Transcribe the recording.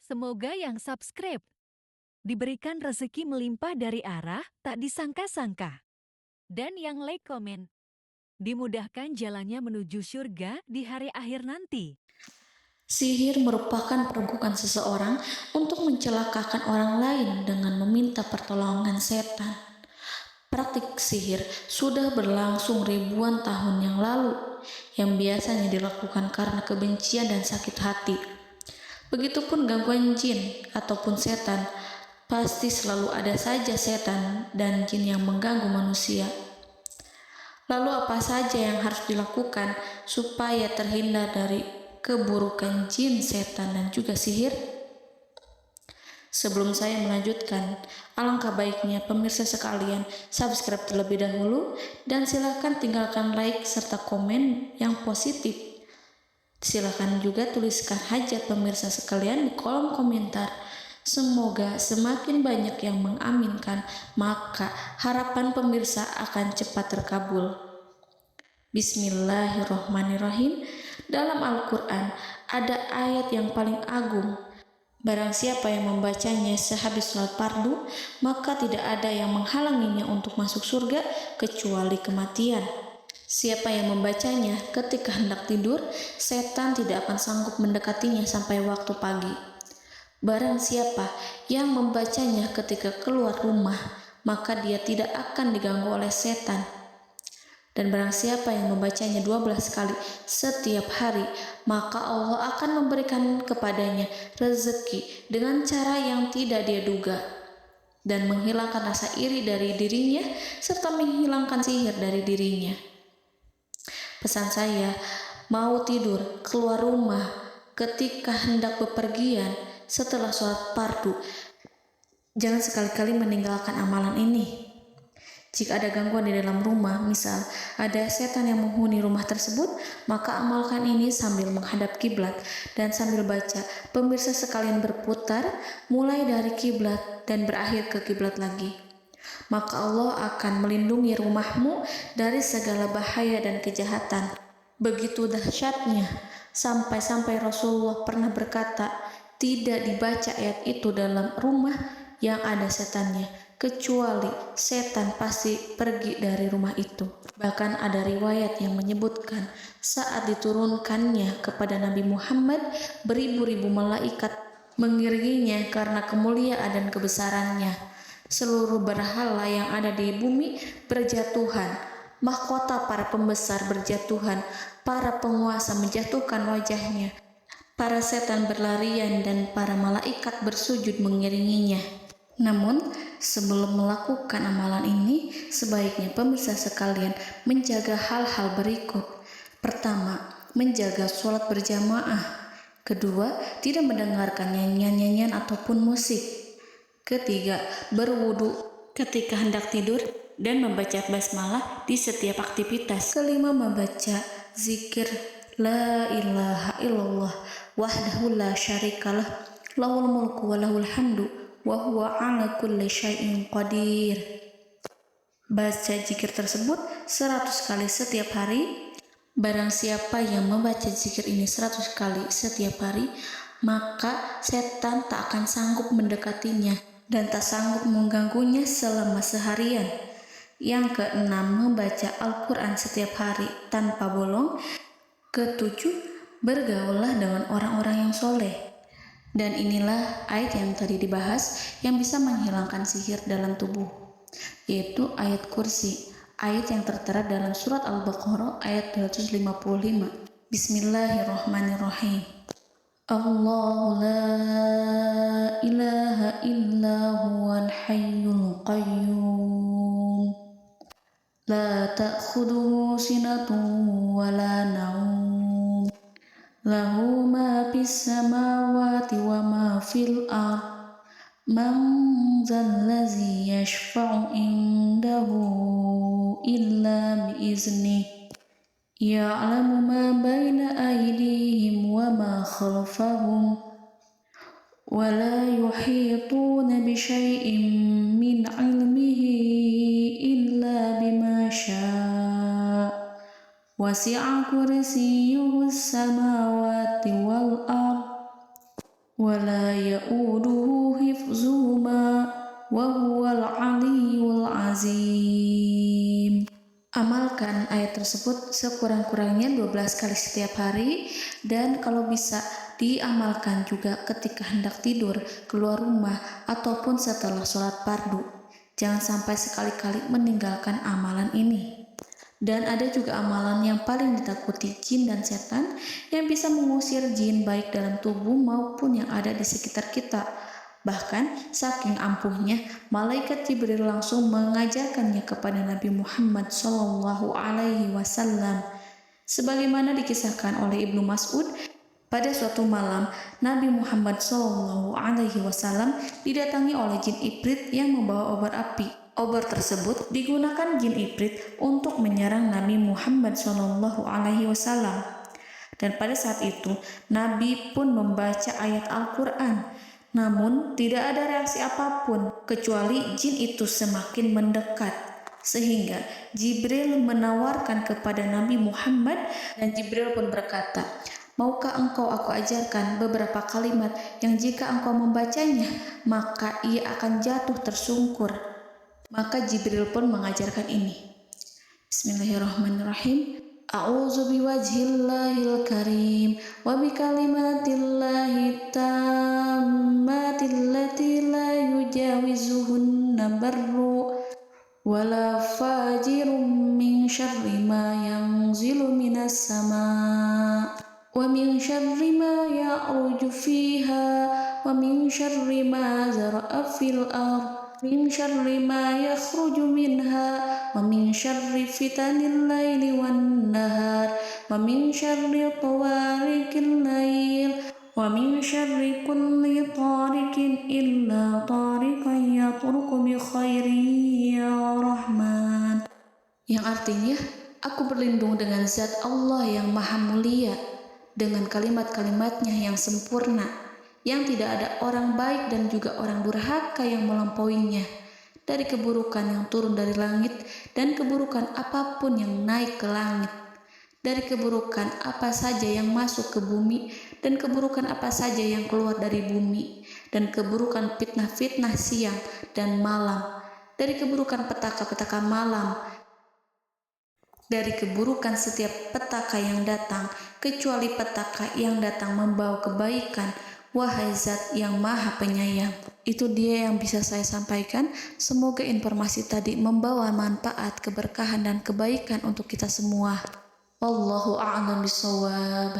Semoga yang subscribe diberikan rezeki melimpah dari arah tak disangka-sangka. Dan yang like komen, dimudahkan jalannya menuju surga di hari akhir nanti. Sihir merupakan perbuatan seseorang untuk mencelakakan orang lain dengan meminta pertolongan setan. Praktik sihir sudah berlangsung ribuan tahun yang lalu, yang biasanya dilakukan karena kebencian dan sakit hati. Begitupun gangguan jin ataupun setan, pasti selalu ada saja setan dan jin yang mengganggu manusia. Lalu apa saja yang harus dilakukan supaya terhindar dari keburukan jin, setan, dan juga sihir? Sebelum saya melanjutkan, alangkah baiknya pemirsa sekalian subscribe terlebih dahulu dan silakan tinggalkan like serta komen yang positif. Silakan juga tuliskan hajat pemirsa sekalian di kolom komentar. Semoga semakin banyak yang mengaminkan, maka harapan pemirsa akan cepat terkabul. Bismillahirrohmanirrohim. Dalam Al-Quran ada ayat yang paling agung. Barang siapa yang membacanya sehabis sholat fardu, maka tidak ada yang menghalanginya untuk masuk surga kecuali kematian. Siapa yang membacanya ketika hendak tidur, setan tidak akan sanggup mendekatinya sampai waktu pagi. Barang siapa yang membacanya ketika keluar rumah, maka dia tidak akan diganggu oleh setan. Dan barang siapa yang membacanya 12 kali setiap hari, maka Allah akan memberikan kepadanya rezeki dengan cara yang tidak dia duga, dan menghilangkan rasa iri dari dirinya, serta menghilangkan sihir dari dirinya. Pesan saya, mau tidur, keluar rumah, ketika hendak bepergian, setelah sholat fardu, jangan sekali-kali meninggalkan amalan ini. Jika ada gangguan di dalam rumah, misal ada setan yang menghuni rumah tersebut, maka amalkan ini sambil menghadap kiblat dan sambil baca. Pemirsa sekalian berputar mulai dari kiblat dan berakhir ke kiblat lagi. Maka Allah akan melindungi rumahmu dari segala bahaya dan kejahatan. Begitu dahsyatnya, sampai-sampai Rasulullah pernah berkata, tidak dibaca ayat itu dalam rumah yang ada setannya, kecuali setan pasti pergi dari rumah itu. Bahkan ada riwayat yang menyebutkan saat diturunkannya kepada Nabi Muhammad, beribu-ribu malaikat mengiringinya karena kemuliaan dan kebesarannya. Seluruh berhala yang ada di bumi berjatuhan, mahkota para pembesar berjatuhan, para penguasa menjatuhkan wajahnya, para setan berlarian, dan para malaikat bersujud mengiringinya. Namun, sebelum melakukan amalan ini, sebaiknya pemirsa sekalian menjaga hal-hal berikut. Pertama, menjaga sholat berjamaah. Kedua, tidak mendengarkan nyanyian-nyanyian ataupun musik. Ketiga, berwudu ketika hendak tidur dan membaca basmalah di setiap aktivitas. Kelima, membaca zikir la ilaha illallah wahdahu la syarikalah lahul mulku wa lahul hamdu wa huwa ala kulli syai'in qadir. Baca zikir tersebut 100 kali setiap hari. Barang siapa yang membaca zikir ini 100 kali setiap hari, maka setan tak akan sanggup mendekatinya dan tak sanggup mengganggunya selama seharian. Yang keenam, membaca Al-Quran setiap hari tanpa bolong. Ketujuh, bergaullah dengan orang-orang yang soleh. Dan inilah ayat yang tadi dibahas yang bisa menghilangkan sihir dalam tubuh, yaitu ayat kursi, ayat yang tertera dalam surat Al-Baqarah ayat 255. Bismillahirrahmanirrahim. Allahu la ilaha illa huwal hayyul qayyum la ta'khuduhu sinatun wa la naum lahu ma fis samawati wa ma fil ard man zallazi yashfa'u indahu illa biiznih ya'lamu ma baina aydihim wa ma khalfahum wa la yuhituna bi syai'in min 'ilmihi illa bima syaa' wasi'a kursiyyuhu as-samawati wal ard wa ولا يؤوده حفظهما وهو العلي العظيم. Amalkan ayat tersebut sekurang-kurangnya 12 kali setiap hari, dan kalau bisa diamalkan juga ketika hendak tidur, keluar rumah, ataupun setelah sholat fardu. Jangan sampai sekali-kali meninggalkan amalan ini. Dan ada juga amalan yang paling ditakuti jin dan setan yang bisa mengusir jin baik dalam tubuh maupun yang ada di sekitar kita. Bahkan saking ampuhnya, malaikat Jibril langsung mengajarkannya kepada Nabi Muhammad SAW. Sebagaimana dikisahkan oleh Ibnu Mas'ud, pada suatu malam Nabi Muhammad SAW didatangi oleh jin Ifrit yang membawa obor api. Obor tersebut digunakan jin Ifrit untuk menyerang Nabi Muhammad SAW. Dan pada saat itu Nabi pun membaca ayat Al-Quran. Namun tidak ada reaksi apapun kecuali jin itu semakin mendekat, sehingga Jibril menawarkan kepada Nabi Muhammad, dan Jibril pun berkata, "Maukah engkau aku ajarkan beberapa kalimat yang jika engkau membacanya maka ia akan jatuh tersungkur?" Maka Jibril pun mengajarkan ini. Bismillahirrahmanirrahim. A'udzu biwajhillahil karim wa bikalimatillahi tammati allati la yujawizuhunna barru wala fajirun min syarri ma yanzilu minas sama' wa min syarri ma ya'ruju fiha wa min syarri ma zara'a fil ardh min syarri ma yakhruju minha wa min syarri fitanil laili wan nahar wa min syarri tawarikil lail wa min syarri kulli tarikin illa tarikan yatruku bi khairin ya Rahman. Yang artinya, aku berlindung dengan zat Allah yang maha mulia, dengan kalimat-kalimatnya yang sempurna, yang tidak ada orang baik dan juga orang durhaka yang melampauinya, dari keburukan yang turun dari langit dan keburukan apapun yang naik ke langit, dari keburukan apa saja yang masuk ke bumi dan keburukan apa saja yang keluar dari bumi, dan keburukan fitnah-fitnah siang dan malam, dari keburukan petaka-petaka malam, dari keburukan setiap petaka yang datang, kecuali petaka yang datang membawa kebaikan. Wahai Zat yang Maha Penyayang. Itu dia yang bisa saya sampaikan. Semoga informasi tadi membawa manfaat, keberkahan, dan kebaikan untuk kita semua. Wallahu a'lam bishawab.